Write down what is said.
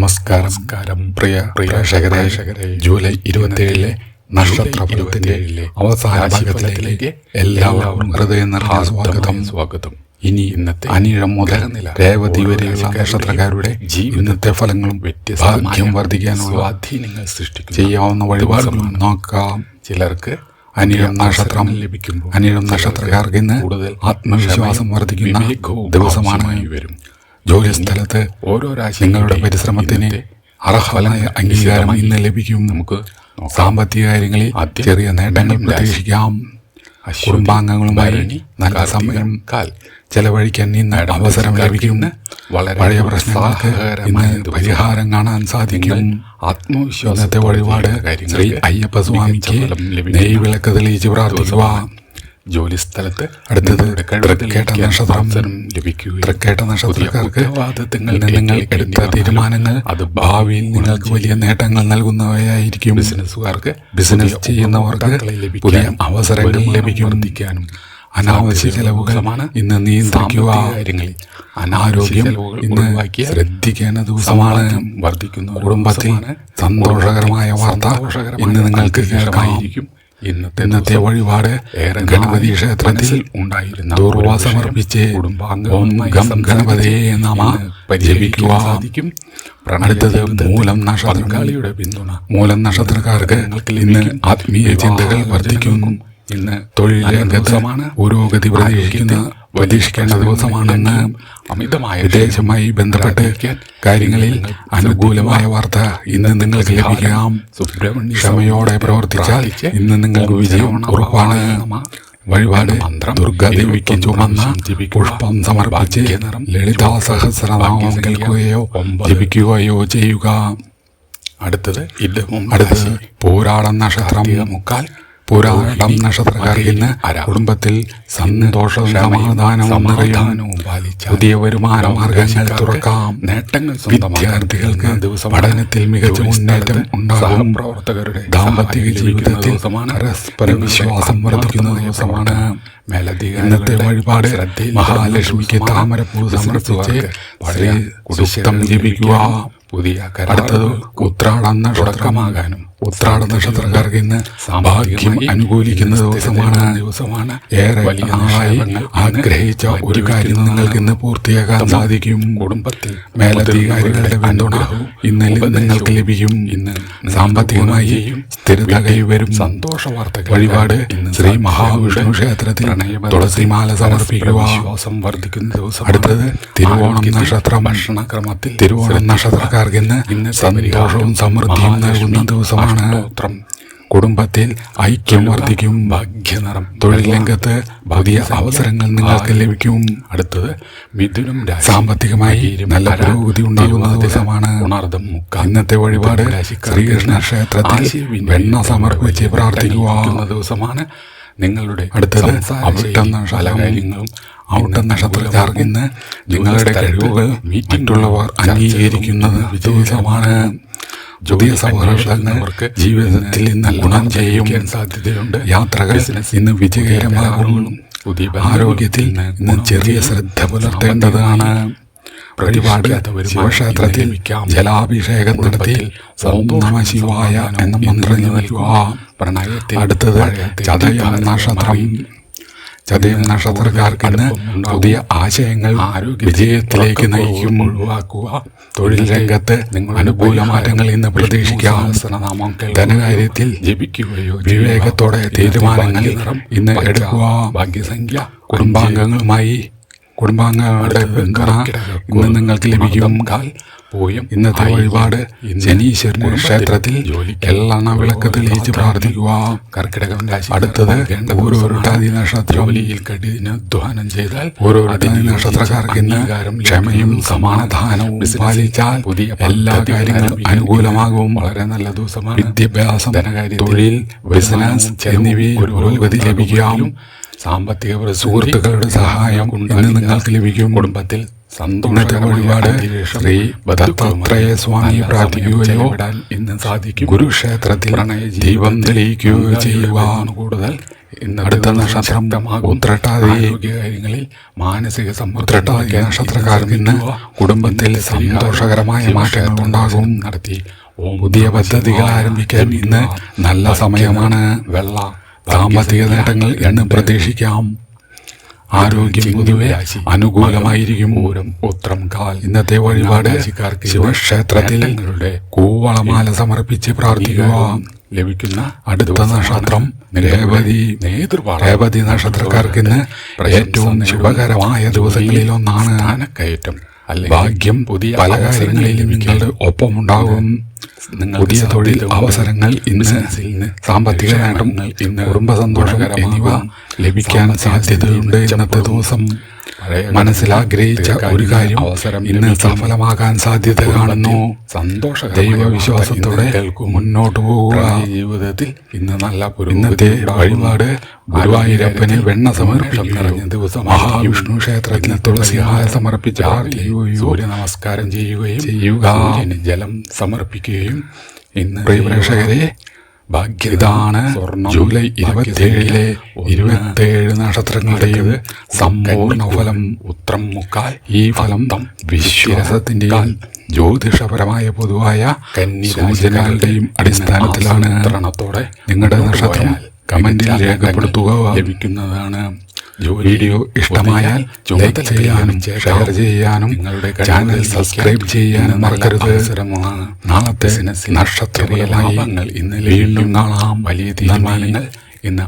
നമസ്കാരം പ്രിയ പ്രേക്ഷകരെ, ജൂലൈ 27 നക്ഷത്രഫലത്തിന്റെ അവസാന ഭാഗത്തിലേക്ക് എല്ലാവർക്കും ഹൃദയം നിറഞ്ഞ സ്വാഗതം. ഇന്നത്തെ അനിഴം മുതൽ രേവതി വരെയുള്ള നക്ഷത്രക്കാരുടെ ഇന്നത്തെ ഫലങ്ങളും ഭാഗ്യം വർദ്ധിക്കാനുള്ള സ്വാധീനങ്ങൾ സൃഷ്ടിക്കും ചെയ്യാവുന്ന വഴിപാടുകളും നോക്കാം. ചിലർക്ക് അനിഴം നക്ഷത്രം ലഭിക്കുമ്പോൾ അനിഴം നക്ഷത്രക്കാർക്ക് ഇന്ന് കൂടുതൽ ആത്മവിശ്വാസം വർദ്ധിക്കുന്ന ദിവസമാണ് വരും. ജോലി സ്ഥലത്ത് ഓരോ രാശി നിങ്ങളുടെ പരിശ്രമത്തിന് അർഹമായ അംഗീകാരം ഇന്ന് ലഭിക്കും. നമുക്ക് സാമ്പത്തിക കാര്യങ്ങളിൽ ചെറിയ നേട്ടങ്ങൾ പ്രതീക്ഷിക്കാം. കുടുംബാംഗങ്ങളുമായി നല്ല സമയം ചെലവഴിക്കാൻ ഇന്ന് അവസരം ലഭിക്കും. പഴയ പ്രശ്നങ്ങൾക്ക് ഇന്ന് പരിഹാരം കാണാൻ സാധിക്കും. ആത്മവിശ്വാസത്തെ വഴിപാട് ശ്രീ അയ്യപ്പ സ്വാമിക്ക് നെയ് വിളക്ക് തെളിയിച്ച് പ്രാർത്ഥിക്കുക. ജോലി സ്ഥലത്ത് അടുത്തത് തൃക്കേട്ട നക്ഷത്രം ലഭിക്കുക. തൃക്കേട്ട നക്ഷത്രക്കാർക്ക് നിങ്ങൾ എടുത്ത തീരുമാനങ്ങൾ അത് ഭാവിയിൽ നിങ്ങൾക്ക് വലിയ നേട്ടങ്ങൾ നൽകുന്നവയായിരിക്കും. ബിസിനസ് ചെയ്യുന്നവർക്ക് പുതിയ അവസരങ്ങൾ ലഭിക്കാനും അനാവശ്യ ചെലവുകളാണ് ഇന്ന് നിയന്ത്രിക്കുക. അനാരോഗ്യം ഇന്ന് ശ്രദ്ധിക്കേണ്ട ദിവസമാണ്. വർദ്ധിക്കുന്ന കുടുംബത്തിൽ സന്തോഷകരമായ വാർത്ത ഇന്ന് നിങ്ങൾക്ക് കേൾക്കാമായിരിക്കും. ഇന്നത്തെ വഴിപാട് ഗണപതി ക്ഷേത്രത്തിൽ ഉണ്ടായിരുന്ന ദൂർവ സമർപ്പിച്ച് ഓം ഗം ഗണപതിയെ നമ ജപിക്കുക. അടുത്തത് മൂലം നക്ഷത്രക്കാളിയുടെ പിന്തുണ. മൂലം നക്ഷത്രക്കാർക്ക് ഇന്ന് ആത്മീയ ചിന്തകൾ വർദ്ധിക്കും. ഇന്ന് തൊഴിൽ രംഗമാണ് പുരോഗതി പ്രതീക്ഷിക്കേണ്ട ദിവസമാണെന്ന് അമിതമായ വിദേശമായി ബന്ധപ്പെട്ട് കാര്യങ്ങളിൽ അനുകൂലമായ വാർത്ത ഇന്ന് നിങ്ങൾക്ക് ലഭിക്കാം. ക്ഷമയോടെ പ്രവർത്തിച്ചാൽ ഇന്ന് നിങ്ങൾക്ക് വിജയം ഉറപ്പാണ്. വഴിപാട് ദുർഗാദേവിക്ക് ചുമന്ന പുഷ്പം സമർപ്പിച്ച് ലളിതാ സഹസ്രനാമം കേൾക്കുകയോ ജപിക്കുകയോ ചെയ്യുക. അടുത്തത് പോരാടം നക്ഷത്രം. പുരാടം നക്ഷത്രക്കാർക്ക് ഇന്ന് കുടുംബത്തിൽ സന്തോഷവും സമാധാനവും നിറയാനും പുതിയ വരുമാന മാർഗങ്ങൾ തുറക്കാം. നേട്ടങ്ങൾ വിദ്യാർത്ഥികൾക്ക് പഠനത്തിൽ മികച്ച മുന്നേറ്റം ഉണ്ടാകും. പ്രവർത്തകരുടെ ദാമ്പത്തിക ജീവിതത്തിൽ പരസ്പര വിശ്വാസം വർദ്ധിക്കുന്ന ദിവസമാണ്. ഇന്നത്തെ വഴിപാട് മഹാലക്ഷ്മിക്ക് താമരപ്പൂ സമർപ്പിച്ച് സൂക്തം ജപിക്കുക. അടുത്തത് ഉത്രാടം നക്ഷത്രമാകാനും ഉത്രാട നക്ഷത്രക്കാർക്ക് ഇന്ന് ഭാഗ്യം അനുകൂലിക്കുന്ന ദിവസമാണ്. ഏറെ നാളായി ആഗ്രഹിച്ച ഒരു കാര്യം നിങ്ങൾക്ക് ഇന്ന് പൂർത്തിയാക്കാൻ സാധിക്കും. കുടുംബത്തിൽ മേലധികാരികളുടെ പിന്തുണ ഇന്നലെ നിങ്ങൾക്ക് ലഭിക്കും. ഇന്ന് സാമ്പത്തികമായി സ്ഥിരത കൈവരും. സന്തോഷ വാർത്തകൾ. വഴിപാട് ശ്രീ മഹാവിഷ്ണു ക്ഷേത്രത്തിൽ തുളസിമാല സമർപ്പിക്കുക. വിശ്വാസം വർദ്ധിക്കുന്ന ദിവസം. അടുത്തത് തിരുവോണം നക്ഷത്രം. ഭക്ഷണക്രമത്തിൽ തിരുവോണം നക്ഷത്രക്കാർക്ക് ഇന്ന് സന്തോഷവും സമൃദ്ധിയും നൽകുന്ന ദിവസമാണ്. കുടുംബത്തിൽ ഐക്യം വർദ്ധിക്കും. ഭാഗ്യനിറം. തൊഴിൽ രംഗത്ത് പുതിയ അവസരങ്ങൾ നിങ്ങൾക്ക് ലഭിക്കും. അടുത്തത് മിഥുനം. സാമ്പത്തികമായി നല്ല പുരോഗതി ഉണ്ടാകുന്ന ദിവസമാണ്. ഇന്നത്തെ വഴിപാട് ശ്രീകൃഷ്ണ ക്ഷേത്രത്തിൽ വെണ്ണ സമർപ്പിച്ച് പ്രാർത്ഥിക്കുന്ന ദിവസമാണ്. നിങ്ങളുടെ അടുത്തത് അവിട്ടം നക്ഷത്രക്കാർക്ക് ഇന്ന് നിങ്ങളുടെ കഴിവുകൾ മറ്റുള്ളവർ അംഗീകരിക്കുന്ന ദിവസമാണ്. പുതിയ സൗഹൃദങ്ങൾക്ക് ജീവിതത്തിൽ ഇന്ന് ഗുണം ചെയ്യും സാധ്യതയുണ്ട്. യാത്രകൾ ഇന്ന് വിജയകരമാകും. ആരോഗ്യത്തിൽ ഇന്ന് ചെറിയ ശ്രദ്ധ പുലർത്തേണ്ടതാണ്. വഴിപാട് ശിവക്ഷേത്രത്തിൽ ജലാഭിഷേകം നടത്തി ഓം നമ ശിവായ എന്ന മന്ത്രം നൽകുക. അടുത്തത് ചതയം നക്ഷത്രം. ചതയം നക്ഷത്രക്കാർക്ക് ഇന്ന് പുതിയ ആശയങ്ങൾ വിജയത്തിലേക്ക് നയിക്കും. തൊഴിൽ രംഗത്ത് അനുകൂല മാറ്റങ്ങൾ ഇന്ന് പ്രതീക്ഷിക്കാം. ധനകാര്യത്തിൽ വിവേകത്തോടെ തീരുമാനങ്ങൾ ഇന്ന് എടുക്കുക. ഭാഗ്യസംഖ്യ. കുടുംബാംഗങ്ങളുടെ പിന്തുണ ഇന്ന് നിങ്ങൾക്ക് ലഭിക്കും. ഇന്നത്തെ വഴിപാട് ശനീശ്വരൻ ക്ഷേത്രത്തിൽ എള്ളെണ്ണ വിളക്ക് തെളിയിച്ച് പ്രാർത്ഥിക്കുക. കർക്കിടകം രാശി. അടുത്തത് ഓരോരുട്ടാതി നക്ഷത്രം. കഠിനാധ്വാനം ചെയ്താൽ ഓരോരുട്ടാതി നക്ഷത്രക്കാർക്ക് ഇന്ന് ക്ഷമയും സമാധാനവും പാലിച്ചാൽ പുതിയ എല്ലാ കാര്യങ്ങളും അനുകൂലമാകും. വളരെ നല്ല ദിവസമാണ്. വിദ്യാഭ്യാസം, തൊഴിൽ, ബിസിനസ് എന്നിവയിൽ പുരോഗതി ലഭിക്കാം. സാമ്പത്തിക സുഹൃത്തുക്കളുടെ സഹായം ഇന്ന് നിങ്ങൾക്ക് ലഭിക്കും. കുടുംബത്തിൽ ഇന്നത്തെ വഴിപാട് ശ്രീ ദത്താത്രേയ സ്വാമി പ്രാർത്ഥിക്കുകയോ ഇന്ന് സാധിക്കും. ഗുരുക്ഷേത്രത്തിൽ ദീപം തെളിയിക്കുകയോ ചെയ്യുക. കൂടുതൽ അടുത്ത നക്ഷത്രം ഉത്രട്ടാതി കാര്യങ്ങളിൽ മാനസിക ഉത്രട്ടാതി നക്ഷത്രക്കാർക്ക് ഇന്ന് കുടുംബത്തിൽ സന്തോഷകരമായ മാറ്റങ്ങൾ ഉണ്ടാകും. നടത്തി പുതിയ പദ്ധതികൾ ആരംഭിക്കാൻ ഇന്ന് നല്ല സമയമാണ്. സാമ്പത്തിക നേട്ടങ്ങൾ എന്ന് പ്രതീക്ഷിക്കാം. ആരോഗ്യം പൊതുവെ അനുകൂലമായിരിക്കും. ഉത്രം കാൽ ഇന്നത്തെ വഴിപാട് ശിവക്ഷേത്രത്തിൽ കൂവളമാല സമർപ്പിച്ച് പ്രാർത്ഥിക്കുക. ലഭിക്കുന്ന അടുത്ത നക്ഷത്രം രേവതി നക്ഷത്രക്കാർക്ക് ഇന്ന് ഏറ്റവും ശുഭകരമായ ദിവസങ്ങളിൽ ഒന്നാണ്. കയറ്റം ഭാഗ്യം പുതിയ പല കാര്യങ്ങളിലും നിങ്ങളുടെ ഒപ്പമുണ്ടാകും. പുതിയ തൊഴിൽ അവസരങ്ങൾ ഇന്ന് സാമ്പത്തിക നേട്ടങ്ങൾ ഇന്ന് കുടുംബ സന്തോഷം എന്നിവ ലഭിക്കാൻ സാധ്യതയുണ്ട്. ഇന്നത്തെ ദിവസം മനസ്സിലാഗ്രഹിച്ച ഒരു കാര്യം അവസരം ഇന്ന് സഫലമാകാൻ സാധ്യത കാണുന്നു. ദൈവവിശ്വാസത്തോടെ മുന്നോട്ട് പോവുക. ജീവിതത്തിൽ ഇന്ന് നല്ല ഇന്നത്തെ വഴിപാട് ഗുരുവായൂരപ്പന് വെണ്ണ സമർപ്പിക്കുന്ന ദിവസം മഹാവിഷ്ണു ക്ഷേത്രത്തിൽ തുളസിമാല സമർപ്പിച്ച് സൂര്യ നമസ്കാരം ചെയ്യുക. ജലം സമർപ്പിക്കുകയും ഇന്ന് പ്രേക്ഷകരെ ഭാഗ്യതാണ്. ജൂലൈ 27 നക്ഷത്രങ്ങളുടെയും സമ്പൂർണ്ണ ഫലം ഉത്രം മുക്കാൽ. ഈ ഫലം വിശ്വാസത്തിന്റെയും ജ്യോതിഷപരമായ പൊതുവായ സൂചനകളുടെയും അടിസ്ഥാനത്തിലാണ്. നിങ്ങളുടെ നക്ഷത്രം കമന്റിൽ രേഖപ്പെടുത്തുക. ലഭിക്കുന്നതാണ്. വീഡിയോ ഇഷ്ടമായാൽ ലൈക്ക് ചെയ്യാനും ഷെയർ ചെയ്യാനും നിങ്ങളുടെ ചാനൽ സബ്സ്ക്രൈബ് ചെയ്യാനും മറക്കരുത്. നാളത്തെ നക്ഷത്ര ലാഭങ്ങൾ ഇന്ന് വീണ്ടും കാണാം. വലിയ തീരുമാനങ്ങൾ ഇന്ന്